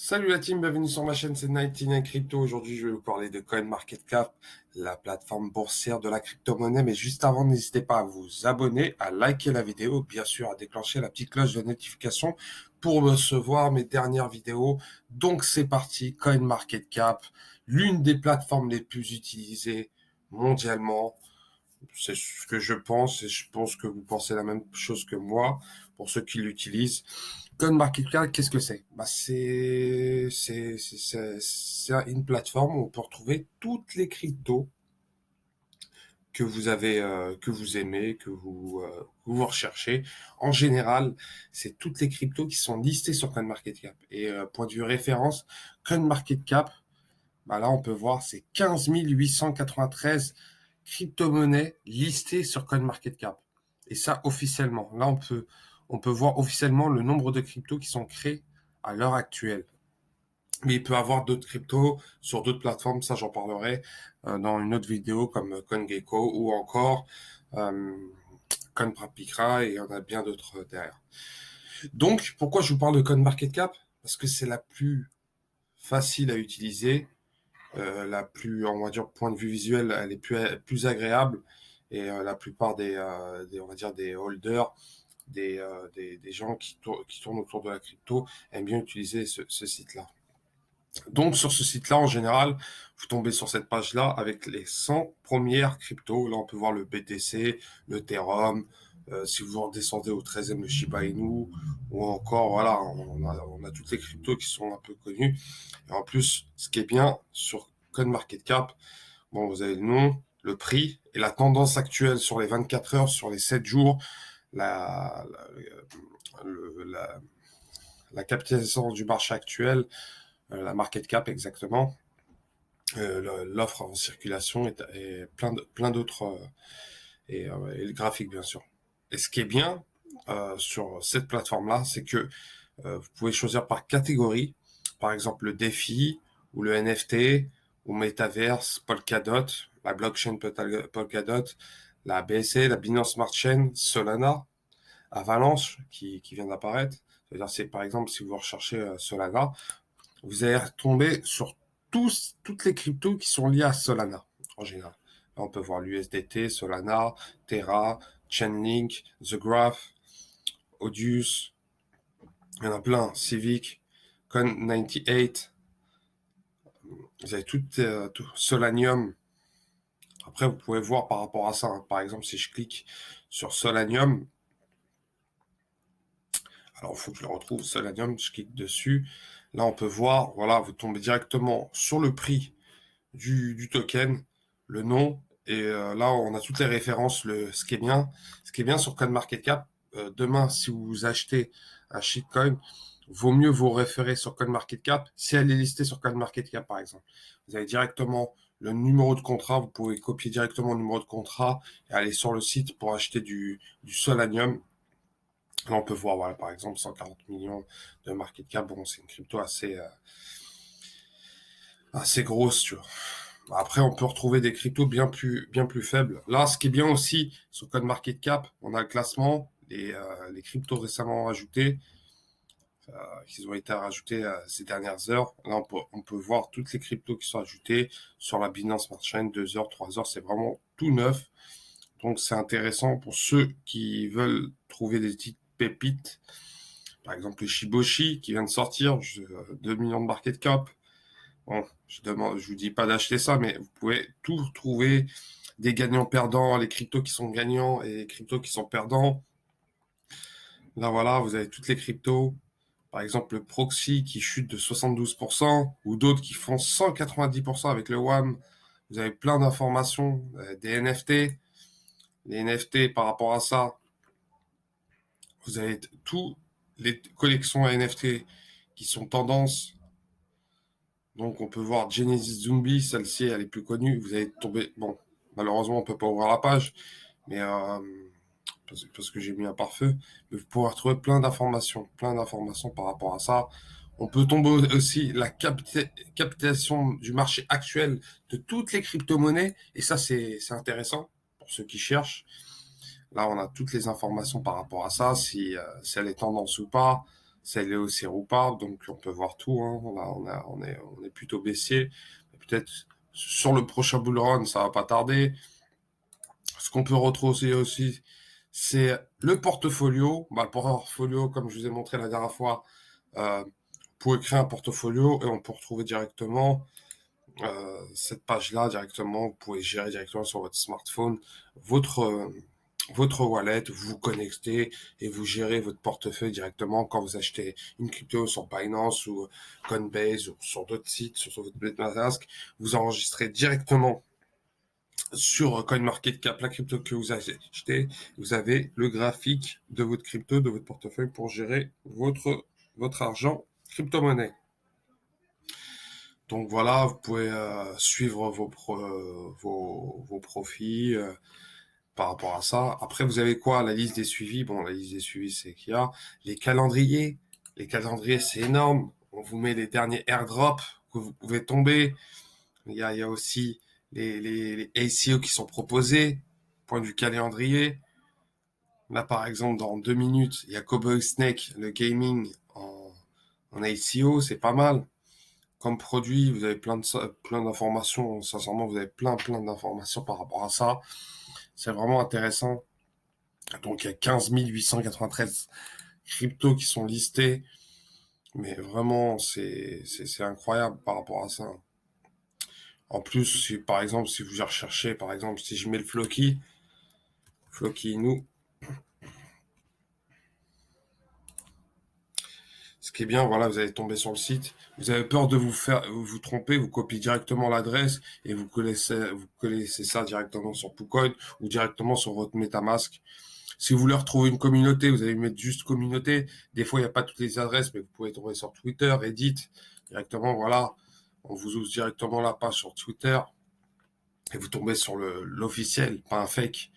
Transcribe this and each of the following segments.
Salut la team, bienvenue sur ma chaîne, c'est 99 Crypto. Aujourd'hui, je vais vous parler de CoinMarketCap, la plateforme boursière de la crypto-monnaie. Mais juste avant, n'hésitez pas à vous abonner, à liker la vidéo, bien sûr, à déclencher la petite cloche de notification pour recevoir mes dernières vidéos. Donc, c'est parti, CoinMarketCap, l'une des plateformes les plus utilisées mondialement. C'est ce que je pense et je pense que vous pensez la même chose que moi pour ceux qui l'utilisent. CoinMarketCap, qu'est-ce que c'est? C'est une plateforme où on peut retrouver toutes les cryptos que vous avez, que vous aimez, que vous recherchez. En général, c'est toutes les cryptos qui sont listées sur CoinMarketCap. Et point de vue référence, CoinMarketCap, là on peut voir c'est 15 893 crypto-monnaies listées sur CoinMarketCap. Et ça officiellement. Là on peut voir officiellement le nombre de cryptos qui sont créés à l'heure actuelle. Mais il peut y avoir d'autres cryptos sur d'autres plateformes, ça j'en parlerai dans une autre vidéo comme CoinGecko ou encore euh, CoinMarketCap et il y en a bien d'autres derrière. Donc pourquoi je vous parle de CoinMarketCap? Parce que c'est la plus facile à utiliser, la plus, on va dire, point de vue visuel, elle est plus agréable et la plupart on va dire, des holders, des gens qui tournent autour de la crypto aiment bien utiliser ce site-là. Donc, sur ce site-là, en général, vous tombez sur cette page-là avec les 100 premières cryptos. Là, on peut voir le BTC, le Ethereum, si vous redescendez au 13e, le Shiba Inu, ou encore, voilà, on a toutes les cryptos qui sont un peu connues. Et en plus, ce qui est bien sur CoinMarketCap, bon, vous avez le nom, le prix et la tendance actuelle sur les 24 heures, sur les 7 jours, la, la, la capitalisation du marché actuel, la market cap exactement, l'offre en circulation et plein d'autres et le graphique bien sûr. Et ce qui est bien sur cette plateforme-là, c'est que vous pouvez choisir par catégorie, par exemple le défi ou le NFT ou Metaverse, Polkadot, la blockchain Polkadot, la BSC, la Binance Smart Chain, Solana, Avalanche qui vient d'apparaître. C'est-à-dire, c'est par exemple si vous recherchez Solana, vous allez retomber sur toutes les cryptos qui sont liées à Solana, en général. Là, on peut voir l'USDT, Solana, Terra, Chainlink, The Graph, Odious, il y en a plein, Civic, Con98, vous avez tout Solanium. Après, vous pouvez voir par rapport à ça, hein. Par exemple, si je clique sur Solanium, alors il faut que je le retrouve, Solanium, je clique dessus. Là, on peut voir, voilà, vous tombez directement sur le prix du token, le nom, et là on a toutes les références. Ce qui est bien sur CoinMarketCap, demain si vous achetez un shitcoin, vaut mieux vous référer sur CoinMarketCap si elle est listée sur CoinMarketCap par exemple. Vous avez directement le numéro de contrat, vous pouvez copier directement le numéro de contrat et aller sur le site pour acheter du Solanium. Là, on peut voir, voilà, par exemple, 140 millions de market cap. Bon, c'est une crypto assez grosse, tu vois. Après, on peut retrouver des cryptos bien plus faibles. Là, ce qui est bien aussi, sur CoinMarketCap, on a le classement, les cryptos récemment ajoutés, qui ont été rajoutés ces dernières heures. Là, on peut voir toutes les cryptos qui sont ajoutées sur la Binance Smart Chain, 2 heures, 3 heures, c'est vraiment tout neuf. Donc, c'est intéressant pour ceux qui veulent trouver des petites pépites. Par exemple, le Shiboshi qui vient de sortir, 2 millions de market cap. Bon, je vous dis pas d'acheter ça, mais vous pouvez tout retrouver, des gagnants-perdants, les cryptos qui sont gagnants et les cryptos qui sont perdants. Là, voilà, vous avez toutes les cryptos. Par exemple, le Proxy qui chute de 72%, ou d'autres qui font 190% avec le WAM. Vous avez plein d'informations, des NFT. Les NFT par rapport à ça, vous avez toutes les collections NFT qui sont tendances. Donc on peut voir Genesis Zombie, celle-ci elle est plus connue. Vous allez tomber, bon, malheureusement on peut pas ouvrir la page, mais parce que j'ai mis un pare-feu, mais vous pouvez retrouver plein d'informations par rapport à ça. On peut tomber aussi la capitalisation du marché actuel de toutes les crypto-monnaies, et ça c'est intéressant pour ceux qui cherchent. Là on a toutes les informations par rapport à ça, si elle est tendance ou pas. c'est aussi Rupard, donc on peut voir tout, hein. On est plutôt baissier. Peut-être sur le prochain bull run, ça va pas tarder. Ce qu'on peut retrouver aussi, c'est le portfolio. Bah, le portfolio, comme je vous ai montré la dernière fois, vous pouvez créer un portfolio et on peut retrouver directement cette page-là directement. Vous pouvez gérer directement sur votre smartphone votre wallet, vous vous connectez et vous gérez votre portefeuille directement quand vous achetez une crypto sur Binance ou Coinbase ou sur d'autres sites, sur votre MetaMask. Vous enregistrez directement sur CoinMarketCap la crypto que vous avez acheté. Vous avez le graphique de votre crypto, de votre portefeuille pour gérer votre argent crypto-monnaie. Donc voilà, vous pouvez suivre vos profits par rapport à ça. Après, vous avez quoi? La liste des suivis. Bon, la liste des suivis, c'est qu'il y a les calendriers. Les calendriers, c'est énorme. On vous met les derniers airdrops que vous pouvez tomber. Il y a aussi les ACO qui sont proposés, point de vue calendrier. Là, par exemple, dans 2 minutes, il y a Cowboy Snake, le gaming en ACO, c'est pas mal. Comme produit, vous avez plein d'informations. Sincèrement, vous avez plein d'informations par rapport à ça. C'est vraiment intéressant. Donc, il y a 15 893 cryptos qui sont listés. Mais vraiment, c'est incroyable par rapport à ça. En plus, si, par exemple, si vous recherchez, par exemple, si je mets le Floki Inu, ce qui est bien, voilà, vous allez tomber sur le site. Vous avez peur de vous tromper, vous copiez directement l'adresse et vous connaissez ça directement sur PooCoin ou directement sur votre MetaMask. Si vous voulez retrouver une communauté, vous allez mettre juste communauté. Des fois, il n'y a pas toutes les adresses, mais vous pouvez tomber sur Twitter, Reddit, directement, voilà. On vous ouvre directement la page sur Twitter et vous tombez sur l'officiel, pas un fake.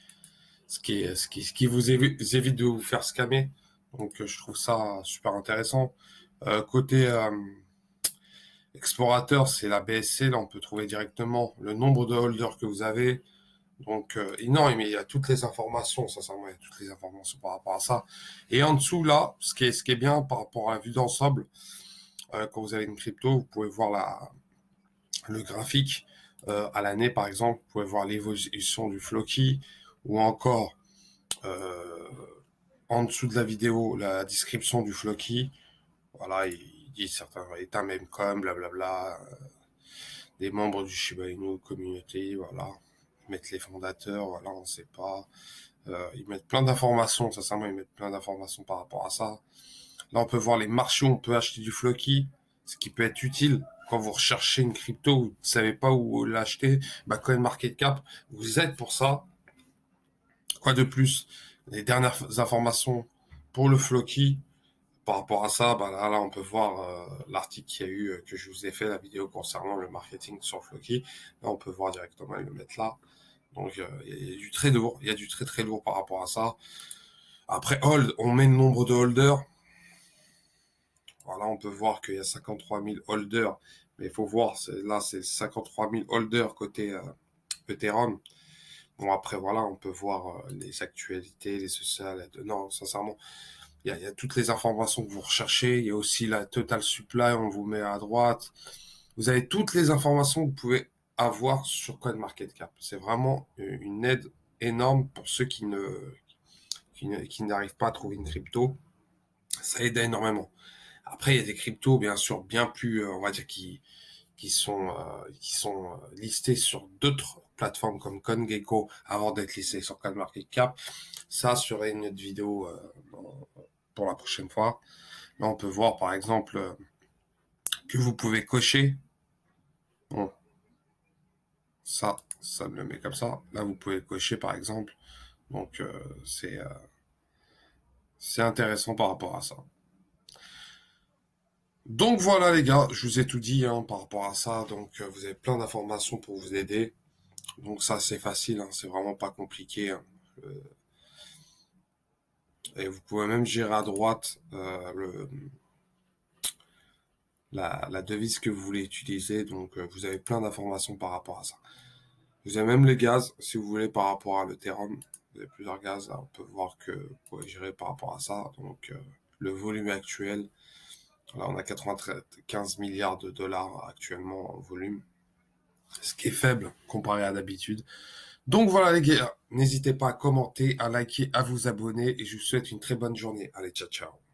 Ce qui vous évite de vous faire scammer. Donc, je trouve ça super intéressant. Côté explorateur, c'est la BSC. Là, on peut trouver directement le nombre de holders que vous avez. Donc, non, mais il y a toutes les informations, sincèrement, il y a toutes les informations par rapport à ça. Et en dessous, là, ce qui est bien par rapport à la vue d'ensemble, quand vous avez une crypto, vous pouvez voir le graphique à l'année, par exemple. Vous pouvez voir l'évolution du Floki ou encore en dessous de la vidéo, la description du Floki. Voilà, il dit certains états même comme, blablabla, des membres du Shiba Inu community, voilà. Ils mettent les fondateurs, voilà, on ne sait pas. Ils mettent plein d'informations, sincèrement, ils mettent plein d'informations par rapport à ça. Là, on peut voir les marchés où on peut acheter du Floki, ce qui peut être utile quand vous recherchez une crypto, vous ne savez pas où l'acheter. Bah, CoinMarketCap vous aide pour ça. Quoi de plus? Les dernières informations pour le Floki, par rapport à ça, bah là, on peut voir l'article qu'il y a eu, que je vous ai fait, la vidéo concernant le marketing sur Floki. Là, on peut voir directement, ils le mettent là. Donc, il y a du très lourd, il y a du très très lourd par rapport à ça. Après, hold, on met le nombre de holders. Voilà, on peut voir qu'il y a 53 000 holders, mais il faut voir, là, c'est 53 000 holders côté Ethereum. Bon, après, voilà, on peut voir les actualités, les sociales. Non, sincèrement, il y a toutes les informations que vous recherchez. Il y a aussi la total supply, on vous met à droite. Vous avez toutes les informations que vous pouvez avoir sur CoinMarketCap. C'est vraiment une aide énorme pour ceux qui n'arrivent pas à trouver une crypto. Ça aide énormément. Après, il y a des cryptos, bien sûr, bien plus, on va dire, qui sont listés sur d'autres plateformes comme CoinGecko avant d'être listés sur CoinMarketCap. Ça serait une autre vidéo pour la prochaine fois. Là, on peut voir, par exemple, que vous pouvez cocher. Bon, ça me le met comme ça. Là, vous pouvez cocher, par exemple. Donc, c'est intéressant par rapport à ça. Donc voilà les gars, je vous ai tout dit hein, par rapport à ça. Donc vous avez plein d'informations pour vous aider. Donc ça c'est facile, hein, c'est vraiment pas compliqué. Hein. Et vous pouvez même gérer à droite la devise que vous voulez utiliser. Donc vous avez plein d'informations par rapport à ça. Vous avez même les gaz, si vous voulez, par rapport à l'Ethereum. Vous avez plusieurs gaz, là, on peut voir que vous pouvez gérer par rapport à ça. Donc le volume actuel. Là, on a 95 milliards de dollars actuellement en volume, ce qui est faible comparé à d'habitude. Donc voilà les gars, n'hésitez pas à commenter, à liker, à vous abonner et je vous souhaite une très bonne journée. Allez, ciao ciao.